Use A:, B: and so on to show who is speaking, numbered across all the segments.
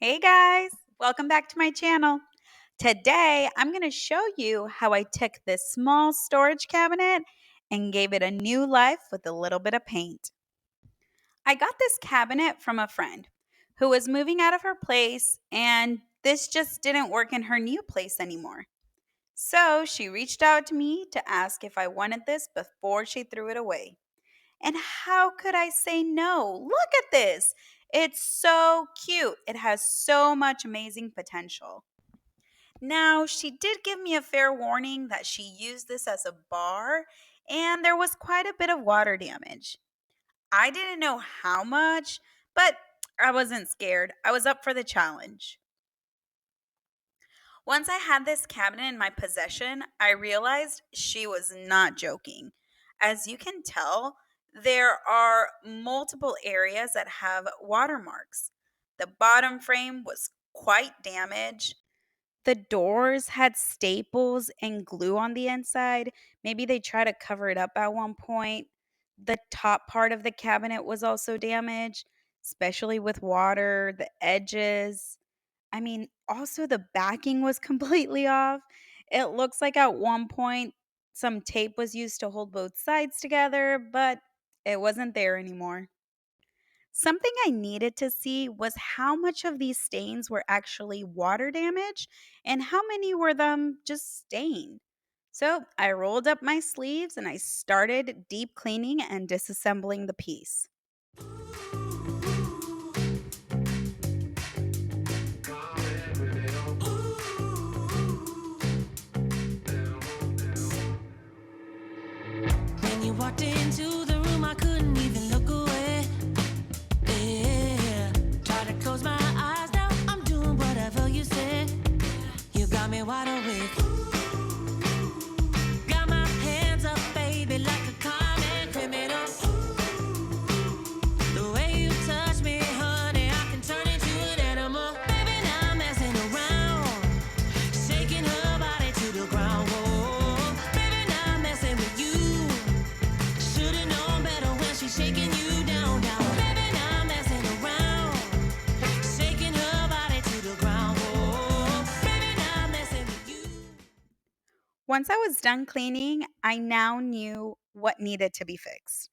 A: Hey guys, welcome back to my channel. Today I'm going to show you how I took this small storage cabinet and gave it a new life with a little bit of paint. I got this cabinet from a friend who was moving out of her place and this just didn't work in her new place anymore. So she reached out to me to ask if I wanted this before she threw it away. And how could I say no? Look at this. It's so cute. It has so much amazing potential. Now, she did give me a fair warning that she used this as a bar and there was quite a bit of water damage. I didn't know how much, but I wasn't scared. I was up for the challenge. Once I had this cabinet in my possession, I realized she was not joking. As you can tell, there are multiple areas that have watermarks. The bottom frame was quite damaged. The doors had staples and glue on the inside. Maybe they tried to cover it up at one point. The top part of the cabinet was also damaged, especially with water, the edges. Also the backing was completely off. It looks like at one point some tape was used to hold both sides together, but it wasn't there anymore. Something I needed to see was how much of these stains were actually water damage and how many were them just stained. So I rolled up my sleeves and I started deep cleaning and disassembling the piece.
B: When you walked into the room, I couldn't even look away. Yeah, try to close my eyes now. I'm doing whatever you say. You got me wide awake. Got my hands up, baby, like a common criminal. The way you touch me, honey, I can turn into an animal. Baby, now I'm messing around, shaking her body to the ground. Whoa, baby, now I'm messing with you. Should've known better when she's shaking you down, down. Baby, now I'm messing around, shaking her body to the ground. Whoa, baby, now I'm messing with you.
A: Once I was done cleaning, I now knew what needed to be fixed.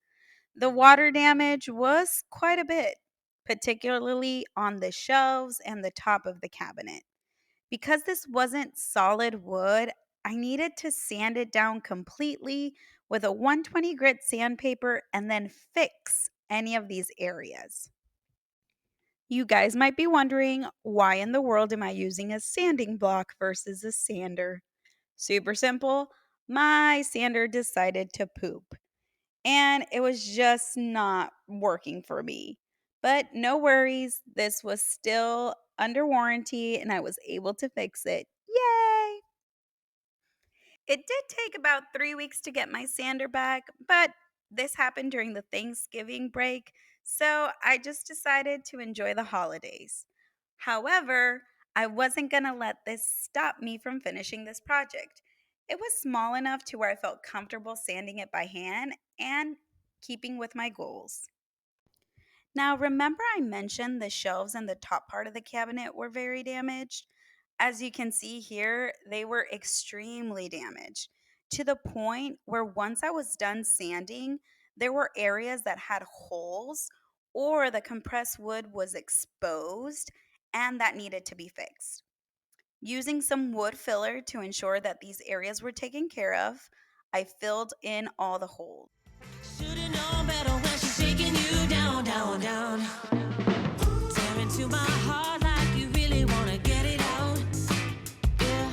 A: The water damage was quite a bit, particularly on the shelves and the top of the cabinet. Because this wasn't solid wood, I needed to sand it down completely with a 120 grit sandpaper and then fix any of these areas. You guys might be wondering, why in the world am I using a sanding block versus a sander? Super simple. My sander decided to poop and it was just not working for me. But no worries, this was still under warranty and I was able to fix it. Yay! It did take about 3 weeks to get my sander back, but this happened during the Thanksgiving break, so I just decided to enjoy the holidays. However, I wasn't going to let this stop me from finishing this project. It was small enough to where I felt comfortable sanding it by hand and keeping with my goals. Now, remember I mentioned the shelves and the top part of the cabinet were very damaged? As you can see here, they were extremely damaged to the point where once I was done sanding, there were areas that had holes or the compressed wood was exposed and that needed to be fixed. Using some wood filler to ensure that these areas were taken care of, I filled in all the holes.
B: Should've known better when she's shaking you down, down, down. Tear into my heart like you really wanna get it out. Yeah,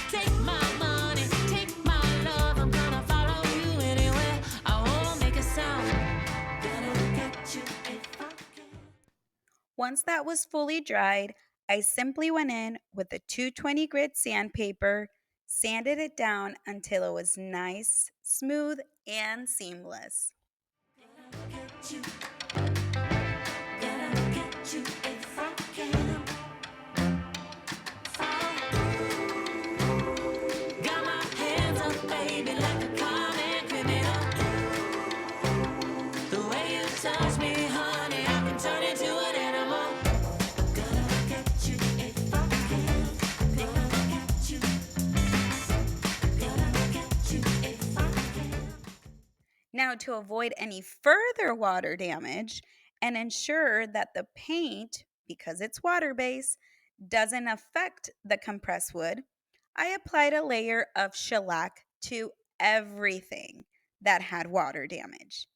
B: take my money, take my love. I'm gonna follow you anywhere. I won't make a sound. Gonna get you if I can.
A: Once that was fully dried, I simply went in with a 220 grit sandpaper, sanded it down until it was nice, smooth, and seamless.
B: Get you. Gonna get you if I can. Got my hands up, baby, like a common criminal. The way you touch me, honey, I can turn into an animal. Gonna get
A: Now, to avoid any further water damage and ensure that the paint, because it's water based, doesn't affect the compressed wood, I applied a layer of shellac to everything that had water damage.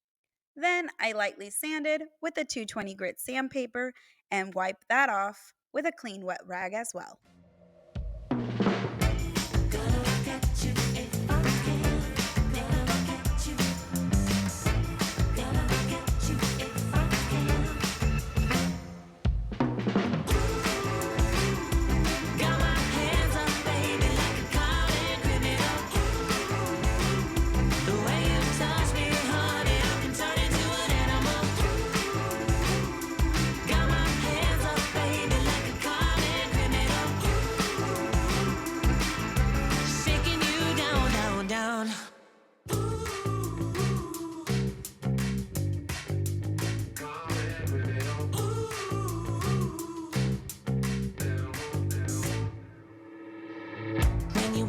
A: Then I lightly sanded with a 220 grit sandpaper and wiped that off with a clean wet rag as well.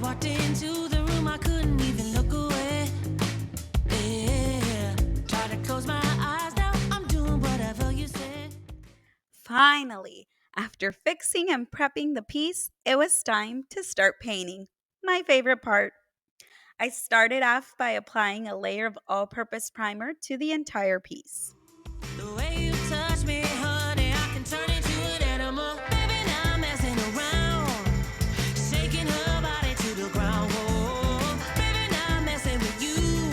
B: Walked into the room, I couldn't even look away. Yeah, try to close my eyes, now I'm doing whatever you say.
A: Finally, after fixing and prepping the piece, it was time to start painting. My favorite part. I started off by applying a layer of all purpose primer to the entire piece.
B: The way you touch me, honey, I can turn into an animal. Baby, now I'm messing around, shaking her body to the ground. Whoa, baby, now I'm messing with you.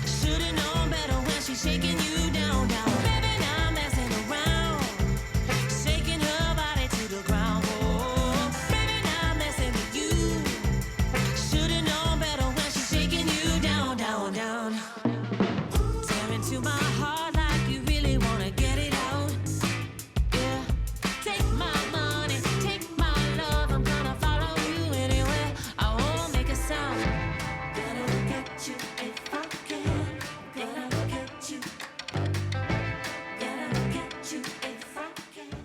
B: Should've known better when she's shaking you down, down. Baby, now I'm messing around, shaking her body to the ground. Whoa, baby, now I'm messing with you. Should've known better when she's shaking you down, down, down. Tearing to my heart like you really wanna get it out. Yeah, take my money, take my love. I'm gonna follow you anywhere. I won't make a sound. Gotta get you if I can. Gotta get you. Gotta get you if I can.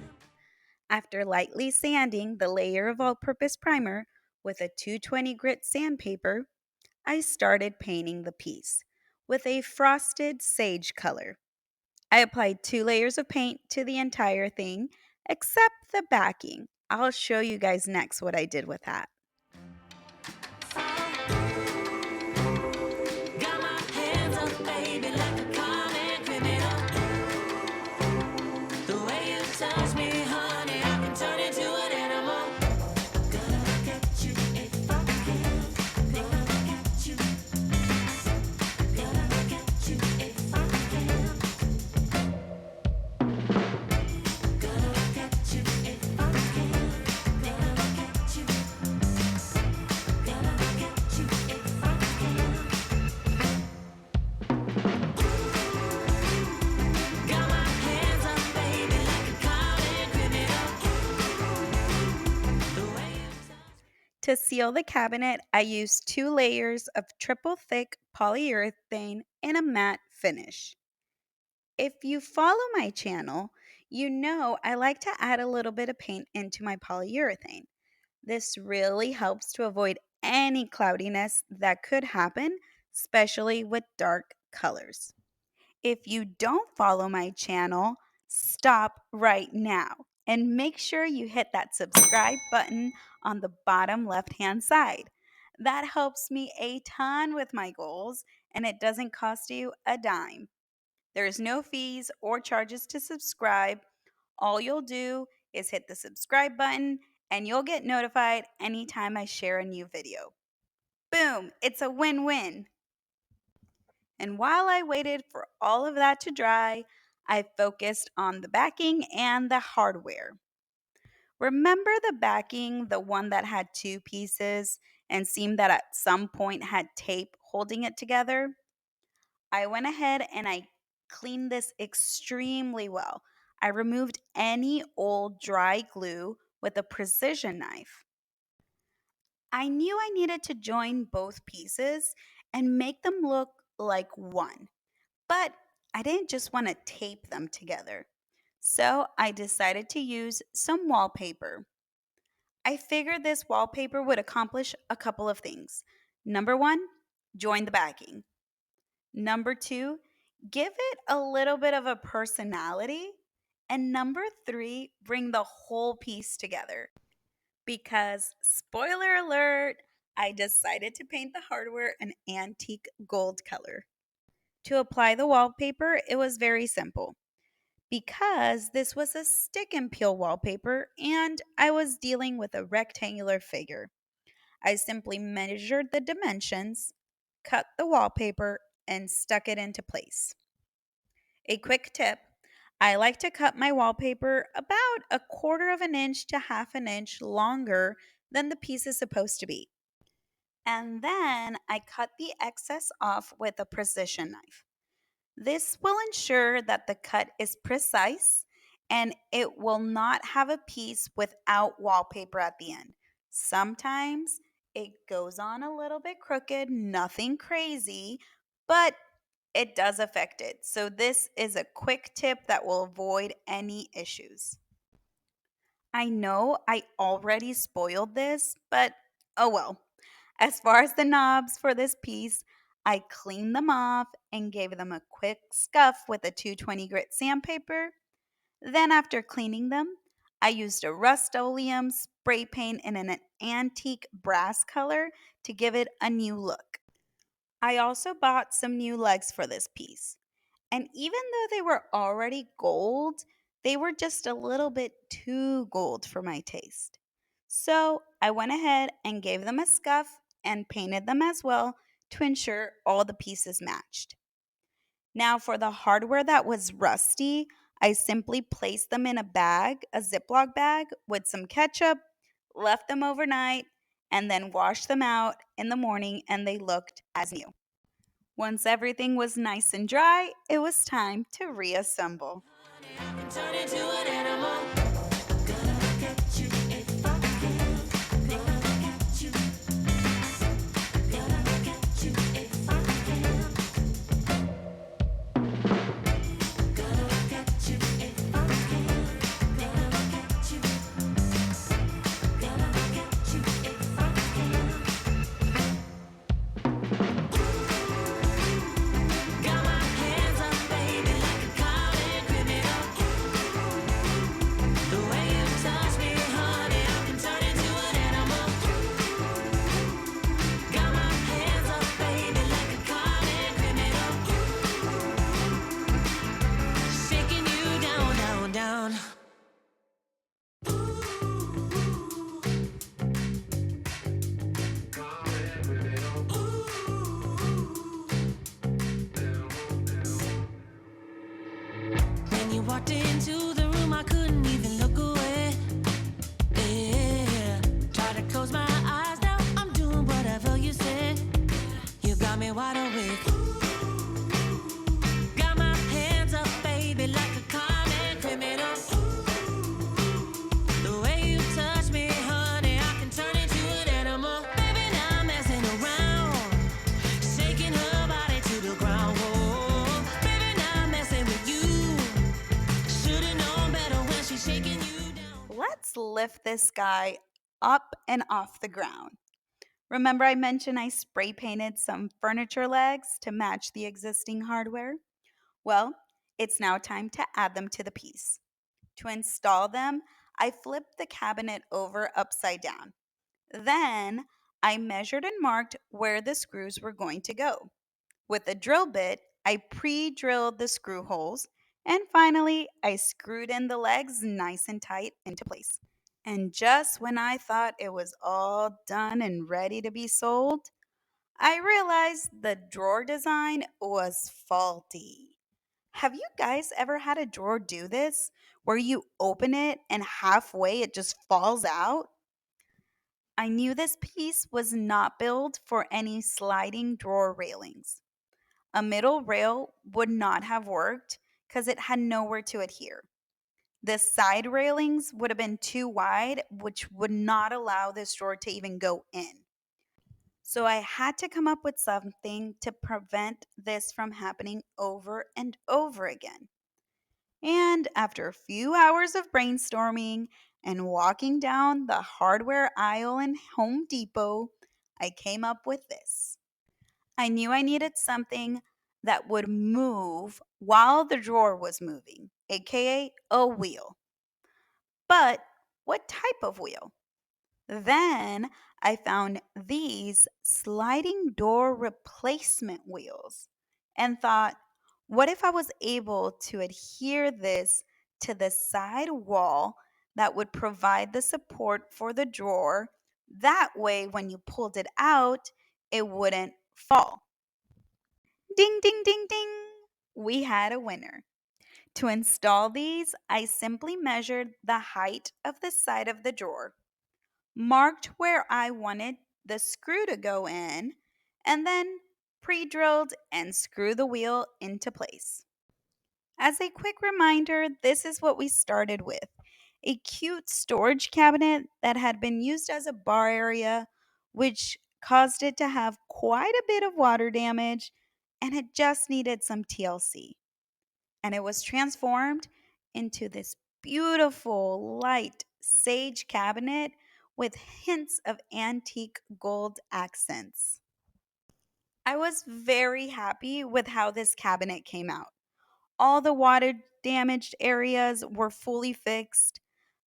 A: After lightly sanding the layer of all purpose primer with a 220 grit sandpaper, I started painting the piece with a frosted sage color. I applied 2 layers of paint to the entire thing, except the backing. I'll show you guys next what I did with that.
B: Got my hands up, baby, like a common criminal. The way you touch me, honey, I can turn into an animal. Gotta get you if I can. Gotta get you. Gotta get you if I can. Gotta get you if I can. Gotta get you. Gotta get you if I can. Got my hands up, baby, like a common criminal. The way you touch.
A: To seal the cabinet, I used 2 layers of triple thick polyurethane in a matte finish. If you follow my channel, you know I like to add a little bit of paint into my polyurethane. This really helps to avoid any cloudiness that could happen, especially with dark colors. If you don't follow my channel, stop right now and make sure you hit that subscribe button on the bottom left hand side. That helps me a ton with my goals and it doesn't cost you a dime. There's no fees or charges to subscribe. All you'll do is hit the subscribe button and you'll get notified anytime I share a new video. Boom, it's a win-win. And while I waited for all of that to dry, I focused on the backing and the hardware. Remember the backing, the one that had 2 pieces and seemed that at some point had tape holding it together? I went ahead and I cleaned this extremely well. I removed any old dry glue with a precision knife. I knew I needed to join both pieces and make them look like one, but I didn't just want to tape them together. So I decided to use some wallpaper. I figured this wallpaper would accomplish a couple of things. Number one, join the backing. Number two, give it a little bit of a personality. And number three, bring the whole piece together. Because, spoiler alert, I decided to paint the hardware an antique gold color. To apply the wallpaper, it was very simple. Because this was a stick and peel wallpaper and I was dealing with a rectangular figure, I simply measured the dimensions, cut the wallpaper, and stuck it into place. A quick tip, I like to cut my wallpaper about a quarter of an inch to half an inch longer than the piece is supposed to be. And then I cut the excess off with a precision knife. This will ensure that the cut is precise and it will not have a piece without wallpaper at the end. Sometimes it goes on a little bit crooked, nothing crazy, but it does affect it. So, this is a quick tip that will avoid any issues. I know I already spoiled this, but oh well. As far as the knobs for this piece, I cleaned them off and gave them a quick scuff with a 220 grit sandpaper. Then, after cleaning them, I used a Rust-Oleum spray paint in an antique brass color to give it a new look. I also bought some new legs for this piece. And even though they were already gold, they were just a little bit too gold for my taste. So I went ahead and gave them a scuff and painted them as well to ensure all the pieces matched. Now, for the hardware that was rusty, I simply placed them in a bag, a Ziploc bag, with some ketchup, left them overnight, and then washed them out in the morning, and they looked as new. Once everything was nice and dry, it was time to reassemble.
B: Turn into an animal. Gonna get you if I can. Gonna get you. Gonna get you if I can. Gonna get you if I can. Gonna get you. Gonna get you if I can. Got my hands up, baby, like a common criminal. The way you touch me, honey, I can turn into an animal. Got my hands up, baby, like a common criminal. Shaking you down, down, down. When you walked into the room, I couldn't even look away. Yeah, try to close my eyes now. I'm doing whatever you say. You got me wide awake. Got my hands up, baby, like a common criminal. The way you touch me, honey, I can turn into an animal. Baby, now I'm messing around, shaking her body to the ground. Whoa, baby, now I'm messing with you. Should've known better when she's shaking you down.
A: Let's lift this guy up and off the ground. Remember, I mentioned I spray painted some furniture legs to match the existing hardware? Well, it's now time to add them to the piece. To install them, I flipped the cabinet over upside down. Then I measured and marked where the screws were going to go. With a drill bit, I pre drilled the screw holes, and finally, I screwed in the legs nice and tight into place. And just when I thought it was all done and ready to be sold, I realized the drawer design was faulty. Have you guys ever had a drawer do this, where you open it and halfway it just falls out? I knew this piece was not built for any sliding drawer railings. A middle rail would not have worked because it had nowhere to adhere. The side railings would have been too wide, which would not allow this drawer to even go in. So I had to come up with something to prevent this from happening over and over again. And after a few hours of brainstorming and walking down the hardware aisle in Home Depot, I came up with this. I knew I needed something that would move while the drawer was moving, aka a wheel. But what type of wheel? Then I found these sliding door replacement wheels and thought, what if I was able to adhere this to the side wall that would provide the support for the drawer? That way, when you pulled it out, it wouldn't fall. Ding, ding, ding, ding. We had a winner. To install these, I simply measured the height of the side of the drawer, marked where I wanted the screw to go in, and then pre drilled and screw the wheel into place. As a quick reminder, this is what we started with: a cute storage cabinet that had been used as a bar area, which caused it to have quite a bit of water damage, and it just needed some TLC. And it was transformed into this beautiful, light sage cabinet with hints of antique gold accents. I was very happy with how this cabinet came out. All the water damaged areas were fully fixed.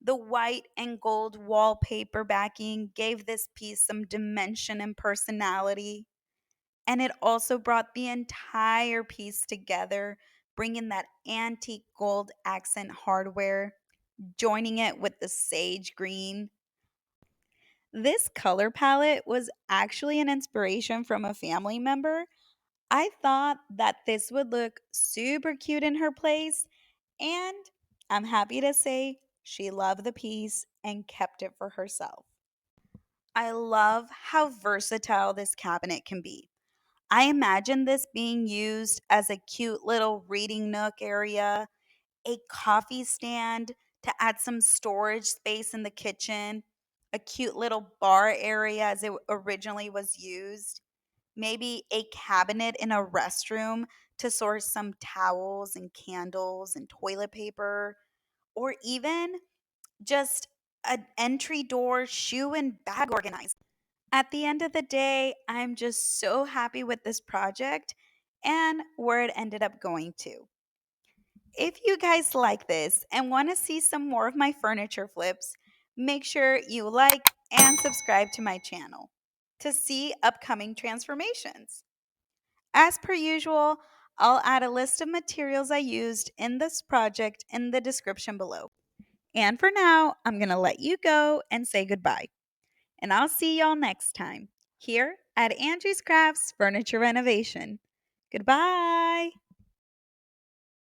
A: The white and gold wallpaper backing gave this piece some dimension and personality. And it also brought the entire piece together, bringing that antique gold accent hardware, joining it with the sage green. This color palette was actually an inspiration from a family member. I thought that this would look super cute in her place, and I'm happy to say she loved the piece and kept it for herself. I love how versatile this cabinet can be. I imagine this being used as a cute little reading nook area, a coffee stand to add some storage space in the kitchen, a cute little bar area as it originally was used, maybe a cabinet in a restroom to store some towels and candles and toilet paper, or even just an entry door shoe and bag organizer. At the end of the day, I'm just so happy with this project and where it ended up going to. If you guys like this and want to see some more of my furniture flips, make sure you like and subscribe to my channel to see upcoming transformations. As per usual, I'll add a list of materials I used in this project in the description below. And for now, I'm going to let you go and say goodbye. And I'll see y'all next time here at Angie's Crafts Furniture Renovation. Goodbye.